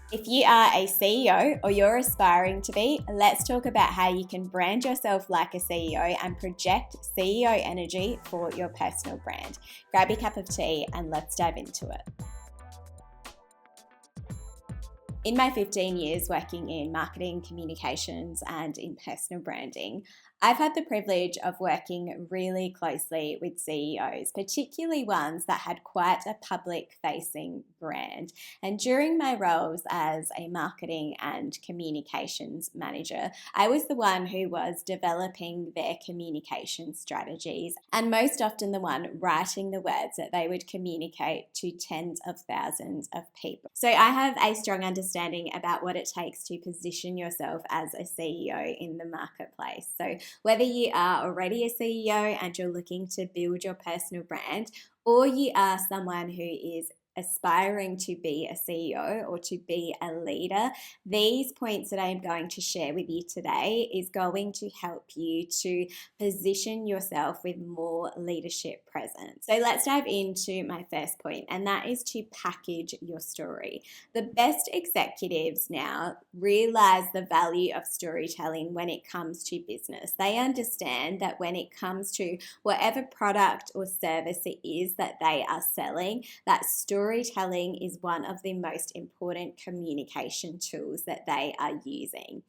If you are a CEO or you're aspiring to be, let's talk about how you can brand yourself like a CEO and project CEO energy for your personal brand. Grab your cup of tea and let's dive into it. In my 15 years working in marketing, communications, and in personal branding, I've had the privilege of working really closely with CEOs, particularly ones that had quite a public facing brand. And during my roles as a marketing and communications manager, I was the one who was developing their communication strategies and most often the one writing the words that they would communicate to tens of thousands of people. So I have a strong understanding about what it takes to position yourself as a CEO in the marketplace. So whether you are already a CEO and you're looking to build your personal brand, or you are someone who is aspiring to be a CEO or to be a leader, these points that I am going to share with you today is going to help you to position yourself with more leadership presence. So let's dive into my first point, and that is to package your story. The best executives now realize the value of storytelling when it comes to business. They understand that when it comes to whatever product or service it is that they are selling, that storytelling is one of the most important communication tools that they are using.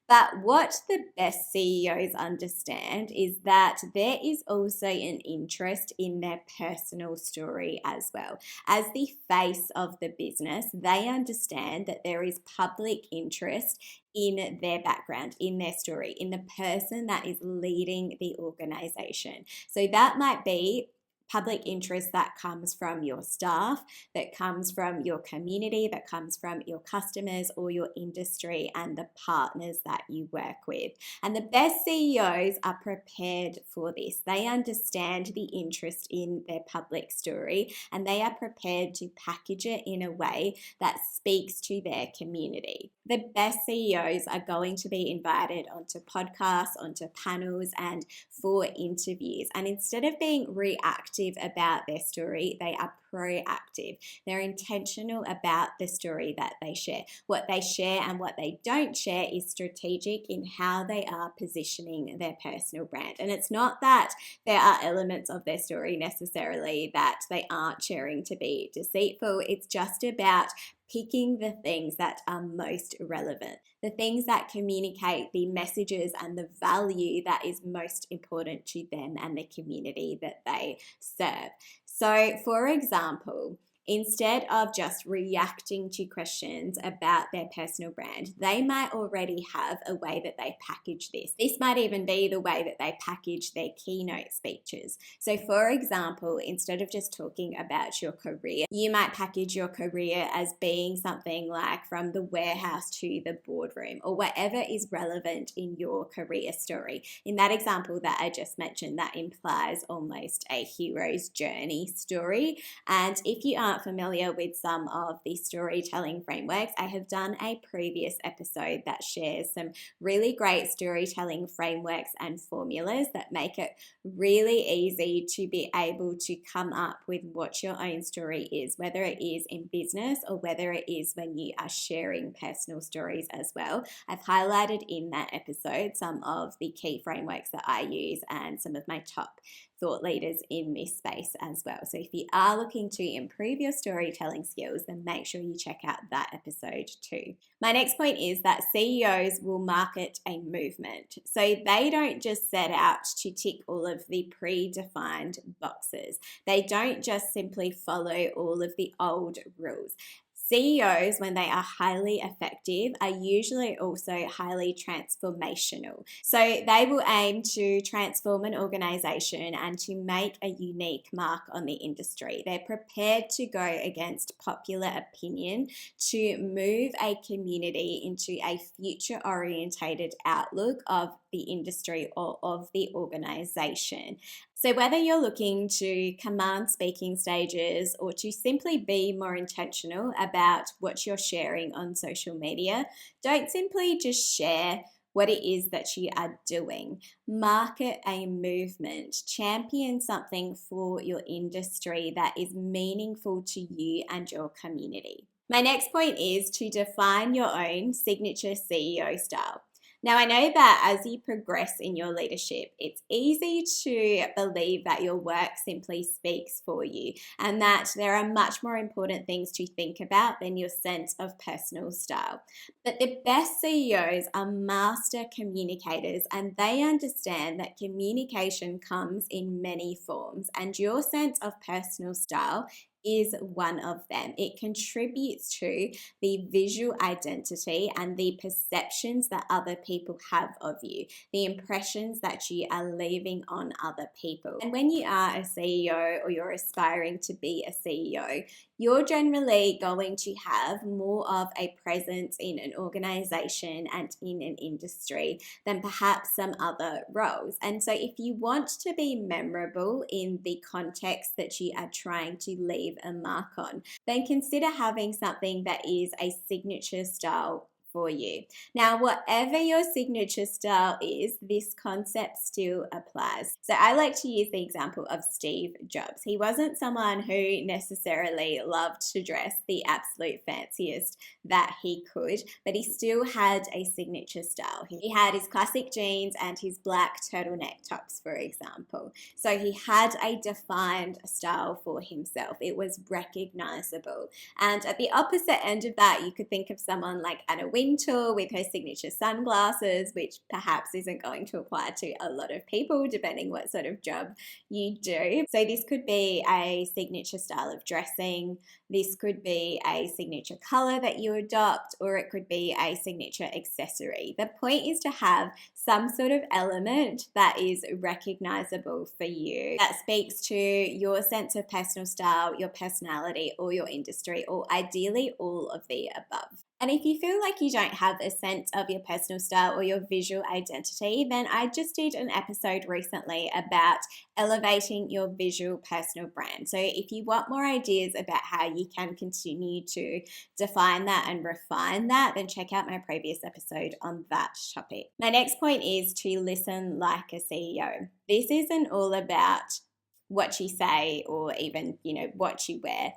But what the best CEOs understand is that there is also an interest in their personal story as well. As the face of the business, they understand that there is public interest in their background, in their story, in the person that is leading the organization. So that might be public interest that comes from your staff, that comes from your community, that comes from your customers or your industry and the partners that you work with. And the best CEOs are prepared for this. They understand the interest in their public story and they are prepared to package it in a way that speaks to their community. The best CEOs are going to be invited onto podcasts, onto panels, and for interviews. And instead of being reactive about their story, they are proactive. They're intentional about the story that they share. What they share and what they don't share is strategic in how they are positioning their personal brand. And it's not that there are elements of their story necessarily that they aren't sharing to be deceitful. It's just about picking the things that are most relevant, the things that communicate the messages and the value that is most important to them and the community that they serve. So, for example, instead of just reacting to questions about their personal brand, they might already have a way that they package this. This might even be the way that they package their keynote speeches. So, for example, instead of just talking about your career, you might package your career as being something like from the warehouse to the boardroom or whatever is relevant in your career story. In that example that I just mentioned, that implies almost a hero's journey story. And if you aren't familiar with some of the storytelling frameworks, I have done a previous episode that shares some really great storytelling frameworks and formulas that make it really easy to be able to come up with what your own story is, whether it is in business or whether it is when you are sharing personal stories as well. I've highlighted in that episode some of the key frameworks that I use and some of my top thought leaders in this space as well. So if you are looking to improve your storytelling skills, then make sure you check out that episode too. My next point is that CEOs will market a movement. So they don't just set out to tick all of the predefined boxes. They don't just simply follow all of the old rules. CEOs, when they are highly effective, are usually also highly transformational. So they will aim to transform an organization and to make a unique mark on the industry. They're prepared to go against popular opinion to move a community into a future-orientated outlook of the industry or of the organization. So whether you're looking to command speaking stages or to simply be more intentional about what you're sharing on social media, don't simply just share what it is that you are doing. Market a movement. Champion something for your industry that is meaningful to you and your community. My next point is to define your own signature CEO style. Now, I know that as you progress in your leadership, it's easy to believe that your work simply speaks for you and that there are much more important things to think about than your sense of personal style. But the best CEOs are master communicators and they understand that communication comes in many forms, and your sense of personal style is one of them. It contributes to the visual identity and the perceptions that other people have of you, the impressions that you are leaving on other people. And when you are a CEO or you're aspiring to be a CEO, you're generally going to have more of a presence in an organization and in an industry than perhaps some other roles. And so, if you want to be memorable in the context that you are trying to leave a mark on, then consider having something that is a signature style for you. Now, whatever your signature style is, this concept still applies. So I like to use the example of Steve Jobs. He wasn't someone who necessarily loved to dress the absolute fanciest that he could, but he still had a signature style. He had his classic jeans and his black turtleneck tops, for example. So he had a defined style for himself. It was recognizable. And at the opposite end of that, you could think of someone like Anna Wintour with her signature sunglasses, which perhaps isn't going to apply to a lot of people depending what sort of job you do. So this could be a signature style of dressing, this could be a signature color that you adopt, or it could be a signature accessory. The point is to have some sort of element that is recognizable for you, that speaks to your sense of personal style, your personality, or your industry, or ideally all of the above. And if you feel like you don't have a sense of your personal style or your visual identity, then I just did an episode recently about elevating your visual personal brand. So if you want more ideas about how you can continue to define that and refine that, then check out my previous episode on that topic. My next point is to listen like a CEO. This isn't all about what you say or even, what you wear.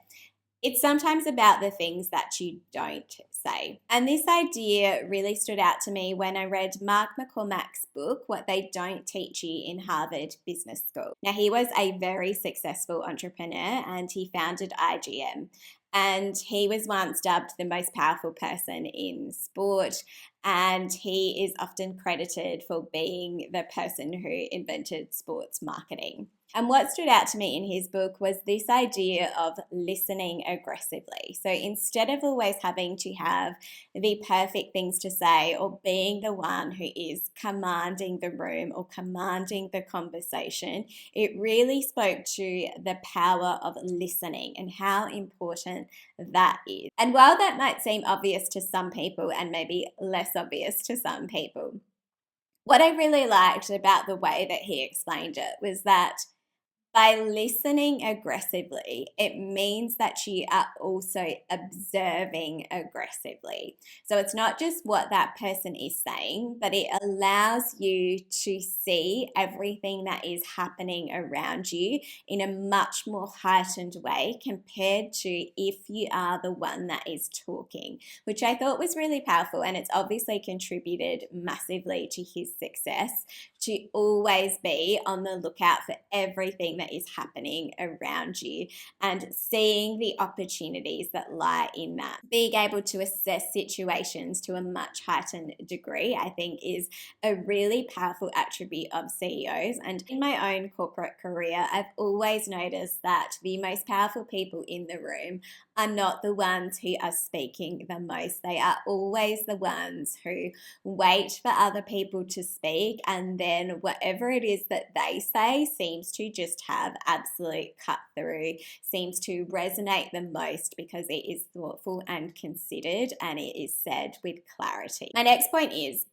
It's sometimes about the things that you don't say. And this idea really stood out to me when I read Mark McCormack's book, What They Don't Teach You in Harvard Business School. Now, he was a very successful entrepreneur and he founded IGM. And he was once dubbed the most powerful person in sport. And he is often credited for being the person who invented sports marketing. And what stood out to me in his book was this idea of listening aggressively. So instead of always having to have the perfect things to say or being the one who is commanding the room or commanding the conversation, it really spoke to the power of listening and how important that is. And while that might seem obvious to some people and maybe less obvious to some people, what I really liked about the way that he explained it was that by listening aggressively, it means that you are also observing aggressively. So it's not just what that person is saying, but it allows you to see everything that is happening around you in a much more heightened way compared to if you are the one that is talking, which I thought was really powerful. And it's obviously contributed massively to his success to always be on the lookout for everything that is happening around you and seeing the opportunities that lie in that. Being able to assess situations to a much heightened degree, I think, is a really powerful attribute of CEOs. And in my own corporate career, I've always noticed that the most powerful people in the room are not the ones who are speaking the most. They are always the ones who wait for other people to speak, and then whatever it is that they say seems to just have absolute cut through, seems to resonate the most because it is thoughtful and considered and it is said with clarity. My next point is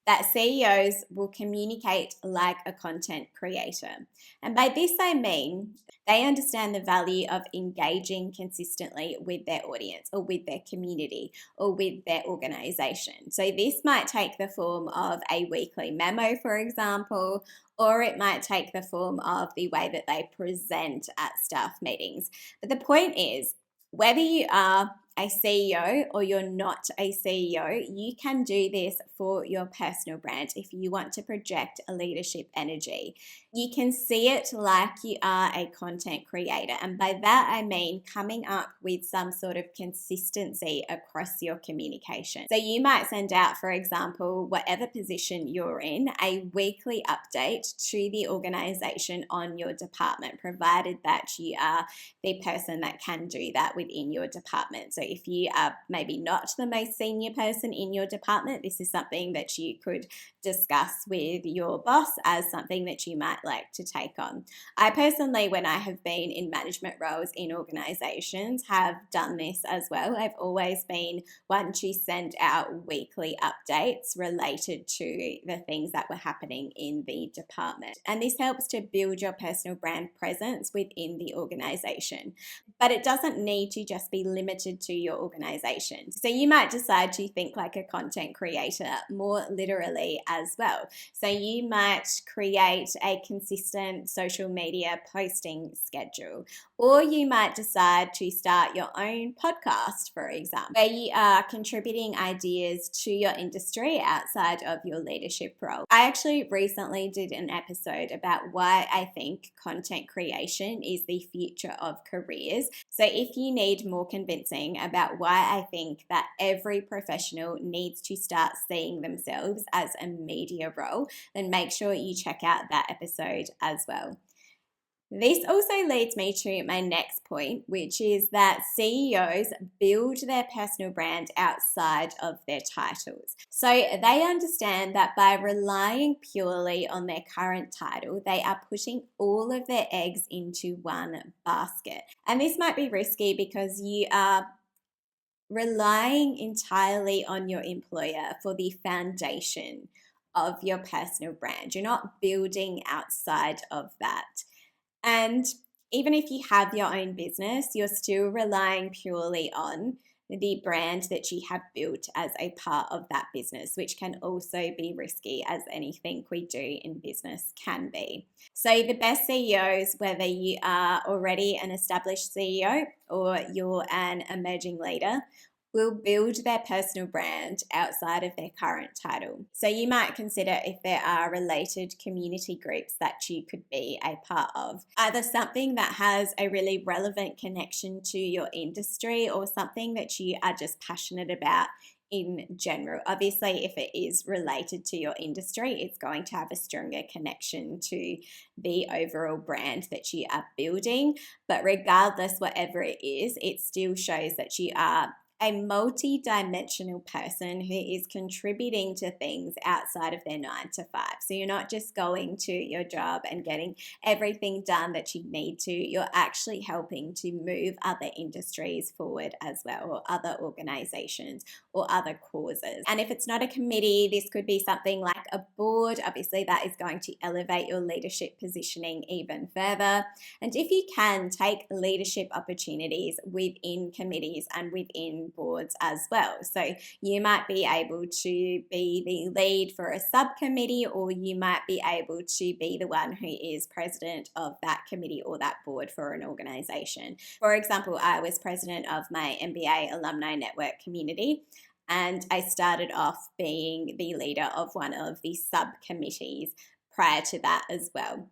that CEOs will communicate like a content creator. And by this I mean they understand the value of engaging consistently with their audience or with their community or with their organization. So this might take the form of a weekly memo, for example, or it might take the form of the way that they present at staff meetings. But the point is, whether you are a CEO or you're not a CEO, you can do this for your personal brand if you want to project a leadership energy. You can see it like you are a content creator. And by that, I mean coming up with some sort of consistency across your communication. So you might send out, for example, whatever position you're in, a weekly update to the organization on your department, provided that you are the person that can do that within your department. So if you are maybe not the most senior person in your department, this is something that you could discuss with your boss as something that you might like to take on. I personally, when I have been in management roles in organizations, have done this as well. I've always been one to send out weekly updates related to the things that were happening in the department. And this helps to build your personal brand presence within the organization. But it doesn't need to just be limited to your organization. So you might decide to think like a content creator more literally as well. So you might create a consistent social media posting schedule, or you might decide to start your own podcast, for example, where you are contributing ideas to your industry outside of your leadership role. I actually recently did an episode about why I think content creation is the future of careers. So if you need more convincing about why I think that every professional needs to start seeing themselves as a media role, then make sure you check out that episode as well. This also leads me to my next point, which is that CEOs build their personal brand outside of their titles. So they understand that by relying purely on their current title, they are putting all of their eggs into one basket. And this might be risky because you are relying entirely on your employer for the foundation of your personal brand. You're not building outside of that. And even if you have your own business, you're still relying purely on the brand that you have built as a part of that business, which can also be risky, as anything we do in business can be. So the best CEOs, whether you are already an established CEO or you're an emerging leader, will build their personal brand outside of their current title. So you might consider if there are related community groups that you could be a part of, either something that has a really relevant connection to your industry or something that you are just passionate about in general. Obviously, if it is related to your industry, it's going to have a stronger connection to the overall brand that you are building. But regardless, whatever it is, it still shows that you are a multi-dimensional person who is contributing to things outside of their 9 to 5. So you're not just going to your job and getting everything done that you need to. You're actually helping to move other industries forward as well, or other organizations or other causes. And if it's not a committee, this could be something like a board. Obviously, that is going to elevate your leadership positioning even further. And if you can, take leadership opportunities within committees and within boards as well. So you might be able to be the lead for a subcommittee, or you might be able to be the one who is president of that committee or that board for an organization. For example, I was president of my MBA Alumni Network community, and I started off being the leader of one of the subcommittees prior to that as well.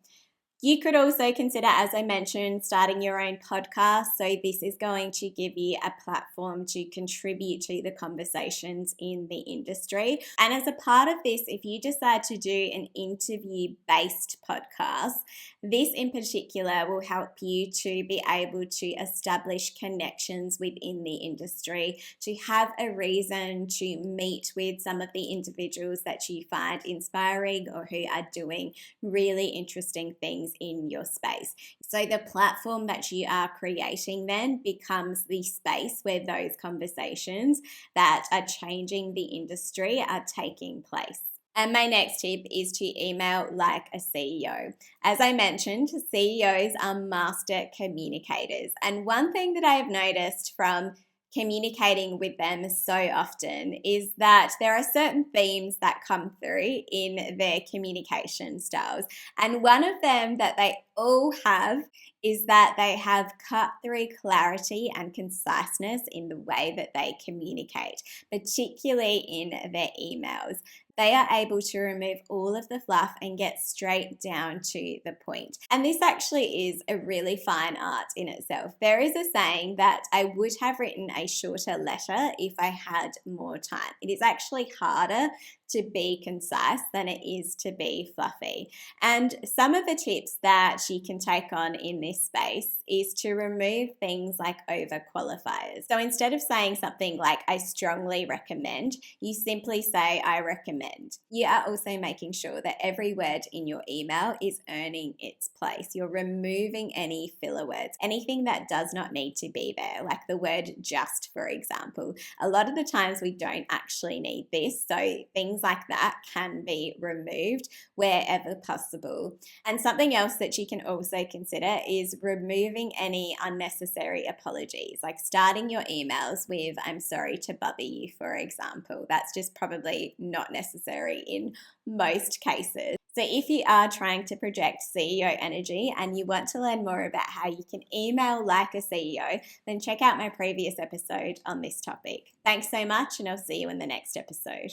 You could also consider, as I mentioned, starting your own podcast. So this is going to give you a platform to contribute to the conversations in the industry. And as a part of this, if you decide to do an interview-based podcast, this in particular will help you to be able to establish connections within the industry, to have a reason to meet with some of the individuals that you find inspiring or who are doing really interesting things in your space. So the platform that you are creating then becomes the space where those conversations that are changing the industry are taking place. And my next tip is to email like a CEO. As I mentioned, CEOs are master communicators. And one thing that I have noticed from communicating with them so often is that there are certain themes that come through in their communication styles. And one of them that they all have is that they have cut through clarity and conciseness in the way that they communicate, particularly in their emails. They are able to remove all of the fluff and get straight down to the point. And this actually is a really fine art in itself. There is a saying that I would have written a shorter letter if I had more time. It is actually harder to be concise than it is to be fluffy. And some of the tips that you can take on in this space is to remove things like overqualifiers. So instead of saying something like, I strongly recommend, you simply say, I recommend. You are also making sure that every word in your email is earning its place. You're removing any filler words, anything that does not need to be there, like the word just, for example. A lot of the times we don't actually need this, so things like that can be removed wherever possible. And something else that you can also consider is removing any unnecessary apologies, like starting your emails with, I'm sorry to bother you, for example. That's just probably not necessary in most cases. So if you are trying to project CEO energy and you want to learn more about how you can email like a CEO, then check out my previous episode on this topic. Thanks so much, and I'll see you in the next episode.